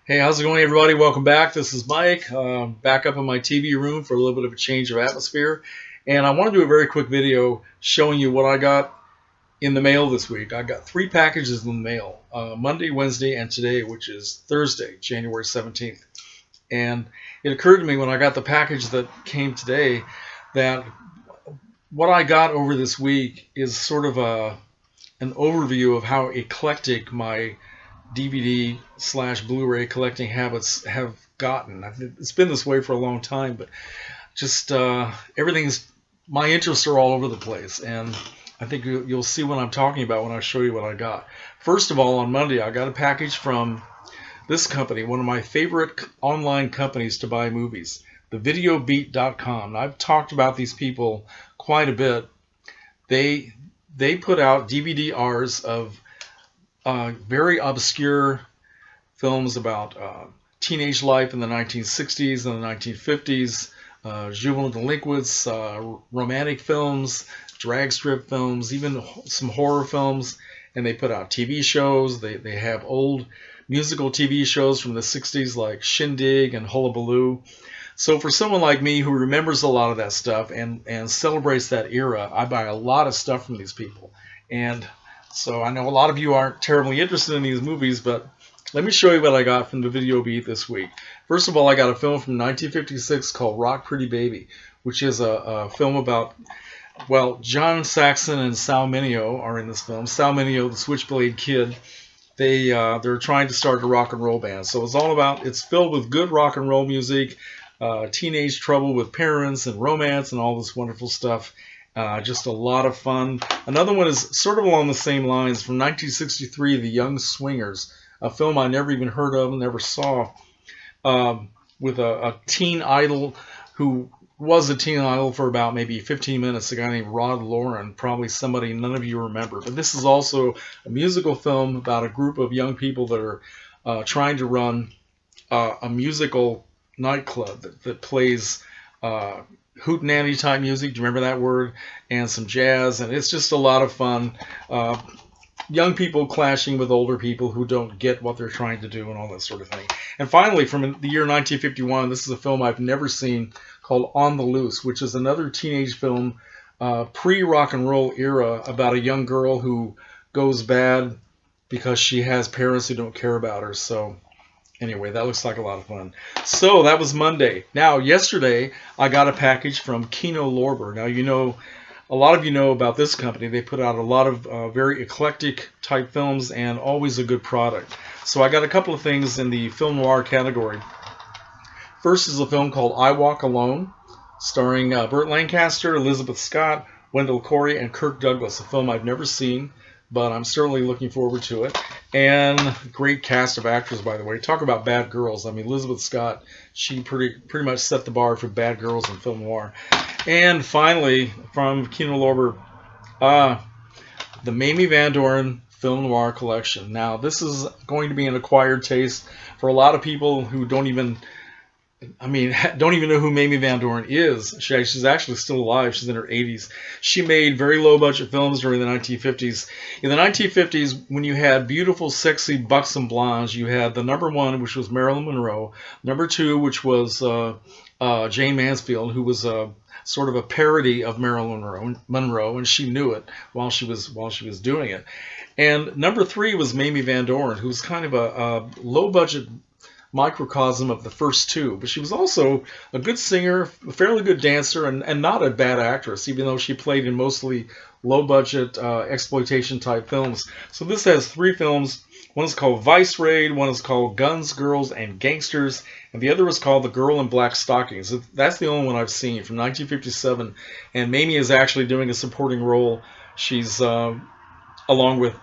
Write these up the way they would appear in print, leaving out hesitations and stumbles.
Hey, how's it going, everybody? Welcome back. This is Mike, back up in my TV room for a little bit of a change of atmosphere. And I want to do a very quick video showing you what I got in the mail this week. I got 3 packages in the mail, Monday, Wednesday, and today, which is Thursday, January 17th. And it occurred to me when I got the package that came today that what I got over this week is sort of an overview of how eclectic my DVD/Blu-ray collecting habits have gotten. It's been this way for a long time, but just my interests are all over the place, and I think you'll see what I'm talking about when I show you what I got. First of all, on Monday, I got a package from this company, one of my favorite online companies to buy movies, the videobeat.com. I've talked about these people quite a bit. They put out DVD-Rs of very obscure films about teenage life in the 1960s and the 1950s, juvenile delinquents, romantic films, drag strip films, even some horror films, and they put out TV shows. They have old musical TV shows from the 60s like Shindig and Hullabaloo. So for someone like me who remembers a lot of that stuff and celebrates that era, I buy a lot of stuff from these people. And so I know a lot of you aren't terribly interested in these movies, but let me show you what I got from the Video Beat this week. First of all, I got a film from 1956 called Rock Pretty Baby, which is a film about, well, John Saxon and Sal Mineo are in this film. Sal Mineo, the Switchblade Kid, they're trying to start a rock and roll band. So it's filled with good rock and roll music, teenage trouble with parents and romance and all this wonderful stuff. Just a lot of fun. Another one is sort of along the same lines from 1963, The Young Swingers, a film I never even heard of and never saw, with a teen idol who was a teen idol for about maybe 15 minutes, a guy named Rod Lauren, probably somebody none of you remember. But this is also a musical film about a group of young people that are trying to run a musical nightclub that plays hootenanny type music, do you remember that word, and some jazz, and it's just a lot of fun. Young people clashing with older people who don't get what they're trying to do and all that sort of thing. And finally, from the year 1951, this is a film I've never seen called On the Loose, which is another teenage film, pre-rock and roll era, about a young girl who goes bad because she has parents who don't care about her. So anyway, that looks like a lot of fun. So that was Monday. Now, yesterday, I got a package from Kino Lorber. Now, a lot of you know about this company. They put out a lot of very eclectic type films and always a good product. So I got a couple of things in the film noir category. First is a film called I Walk Alone, starring Burt Lancaster, Elizabeth Scott, Wendell Corey, and Kirk Douglas, a film I've never seen, but I'm certainly looking forward to it. And great cast of actors, by the way. Talk about bad girls. I mean, Elizabeth Scott, she pretty much set the bar for bad girls in film noir. And finally, from Kino Lorber, the Mamie Van Doren Film Noir Collection. Now, this is going to be an acquired taste for a lot of people who don't even know who Mamie Van Doren is. She's actually still alive. She's in her 80s. She made very low-budget films during the 1950s. In the 1950s, when you had beautiful, sexy, buxom blondes, you had the number 1, which was Marilyn Monroe, number 2, which was Jane Mansfield, who was sort of a parody of Marilyn Monroe, and she knew it while she was doing it. And number 3 was Mamie Van Doren, who was kind of a low-budget microcosm of the first 2, but she was also a good singer, a fairly good dancer, and not a bad actress, even though she played in mostly low-budget exploitation type films. So this has 3 films. One is called Vice Raid, one is called Guns, Girls, and Gangsters, and the other is called The Girl in Black Stockings. That's the only one I've seen, from 1957, and Mamie is actually doing a supporting role. She's along with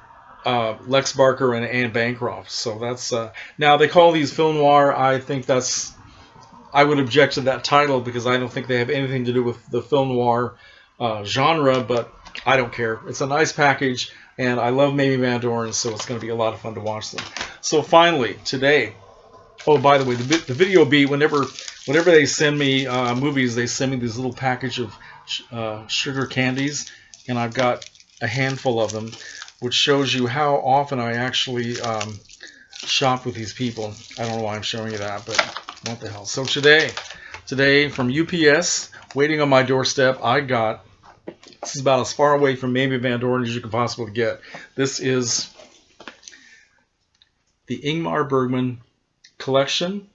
Lex Barker and Anne Bancroft. So that's now they call these film noir. I would object to that title because I don't think they have anything to do with the film noir genre, but I don't care. It's a nice package, and I love Mamie Van Doren, so it's going to be a lot of fun to watch them. So finally, today, oh, by the way, the Video Beat, whenever they send me movies, they send me this little package of sugar candies, and I've got a handful of them, which shows you how often I actually shop with these people. I don't know why I'm showing you that, but what the hell. So today from UPS, waiting on my doorstep, I got, this is about as far away from Mamie Van Doren as you can possibly get. This is the Ingmar Bergman collection,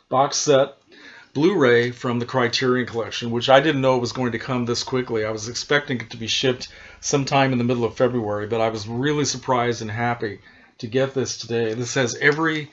box set, Blu-ray from the Criterion Collection, which I didn't know was going to come this quickly. I was expecting it to be shipped sometime in the middle of February, but I was really surprised and happy to get this today. This has every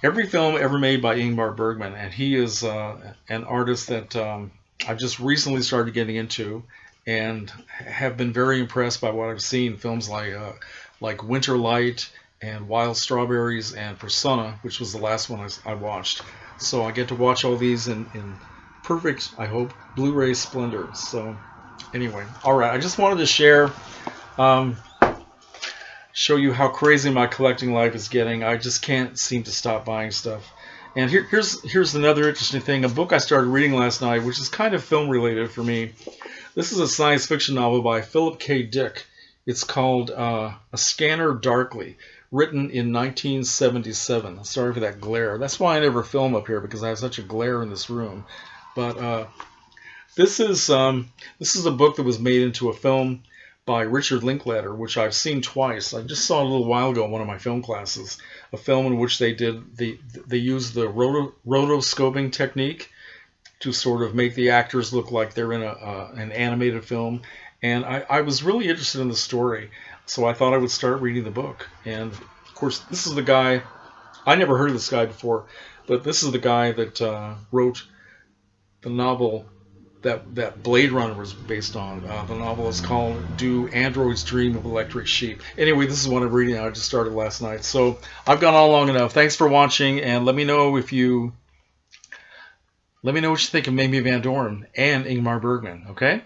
film ever made by Ingmar Bergman, and he is an artist that I've just recently started getting into, and have been very impressed by what I've seen. Films like Winter Light and Wild Strawberries and Persona, which was the last one I watched. So I get to watch all these in perfect, I hope, Blu-ray splendor. So anyway, all right, I just wanted to share, show you how crazy my collecting life is getting. I just can't seem to stop buying stuff. And here's another interesting thing, a book I started reading last night, which is kind of film related for me. This is a science fiction novel by Philip K. Dick. It's called A Scanner Darkly, written in 1977. Sorry for that glare. That's why I never film up here, because I have such a glare in this room. But this is a book that was made into a film by Richard Linklater, which I've seen twice. I just saw it a little while ago in one of my film classes, a film in which they used the rotoscoping technique to sort of make the actors look like they're in an animated film. And I was really interested in the story, so I thought I would start reading the book. And of course, this is the guy, I never heard of this guy before, but this is the guy that wrote the novel that Blade Runner was based on. The novel is called Do Androids Dream of Electric Sheep? Anyway, this is what I'm reading. I just started last night. So I've gone on long enough. Thanks for watching, and let me know what you think of Mamie Van Doren and Ingmar Bergman, okay?